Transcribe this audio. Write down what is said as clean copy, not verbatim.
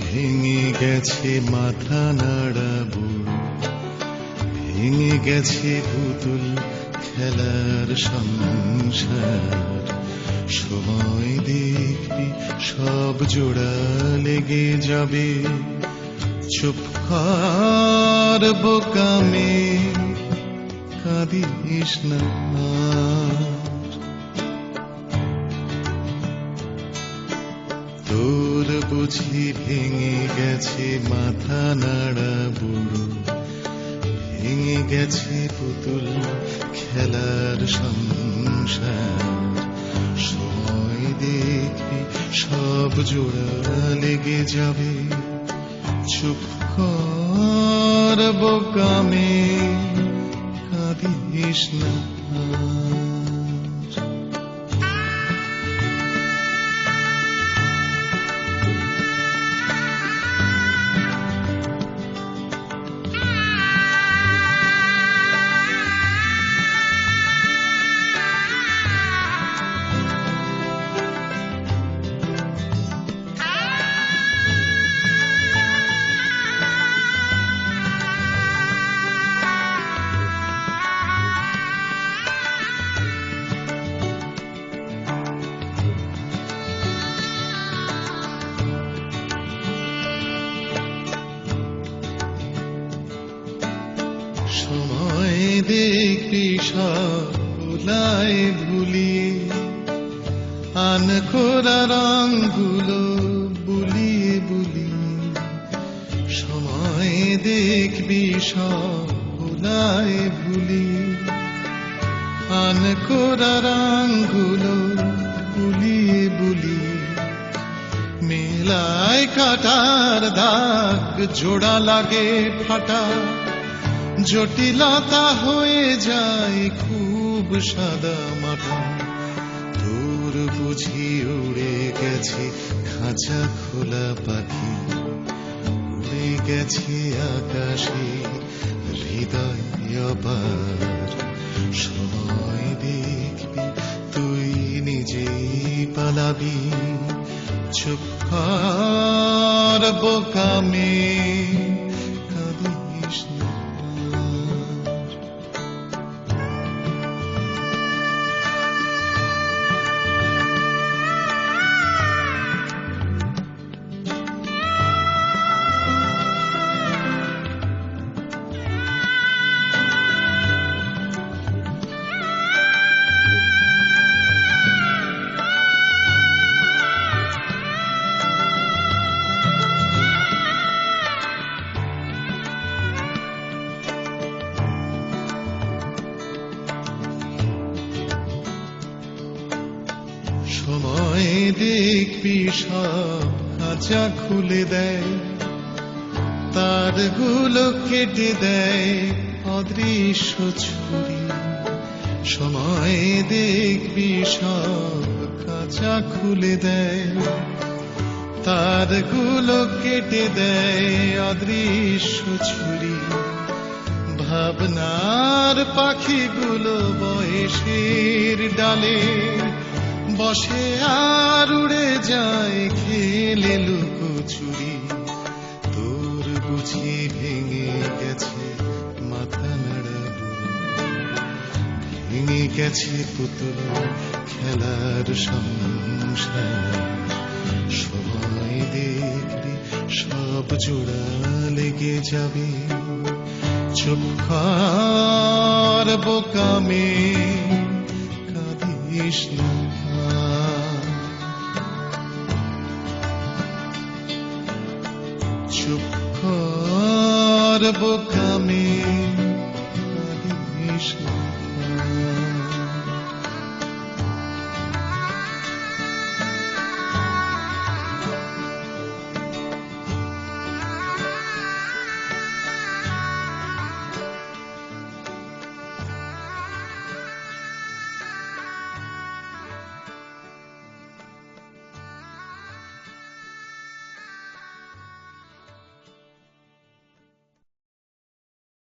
ভেঙে গেছে মাথা নাড়া বুড়ো, ভেঙে গেছে পুতুল খেলার সংসার। সময় দেখবি সব জোড়া লেগে যাবে, চুপ কর বোকা মেয়ে, কাঁদিস না। তোর বুঝি ভেঙে গেছে মাথা নাড়া বুড়ো, ভেঙে গেছে পুতুল খেলার সংসার। সময় দেখবি সব জোড়া লেগে যাবে, চুপ কর বোকা মেয়ে, কাঁদিস না। সময় দেখবি সব ভুলায় ভুলিয়ে, আন খোরা রঙগুলো বুলিয়ে বুলিয়ে। সময় দেখবি সব ভুলায় ভুলিয়ে, আন খোরা রঙগুলো বুলিয়ে বুলিয়ে। মেলায় কাটার দাগ জোড়া লাগে ফাটা, জটিলতা হয়ে যায় খুব সাদা মাটা। তোর বুঝি উড়ে গেছে খাঁচা খোলা পাখি, উড়ে গেছে আকাশে হৃদয় অপার। সময় দেখবি তুই নিজেই পালাবি, চুপ কর বোকা মেয়ে, কাঁদিস না। সময় দেখবি সব খাঁচা খুলে দেয়, তারগুলো কেটে দেয় অদৃশ্য ছুরি। সময় দেখবি সব খাঁচা খুলে দেয়, তারগুলো কেটে দেয় অদৃশ্য ছুরি। ভাবনার পাখিগুলো বয়সের ডালে বসে আর উড়ে যায় খেলে লুকোচুরি। তোর বুঝি ভেঙে গেছে মাথা নাড়া বুড়ো, ভেঙে গেছে পুতুল খেলার সংসার। সময় দেখবি সব জোড়া লেগে যাবে, চুপ কর বোকা মেয়ে, কাঁদিস না। চুপ কর বোকা মেয়ে, কাঁদিস না।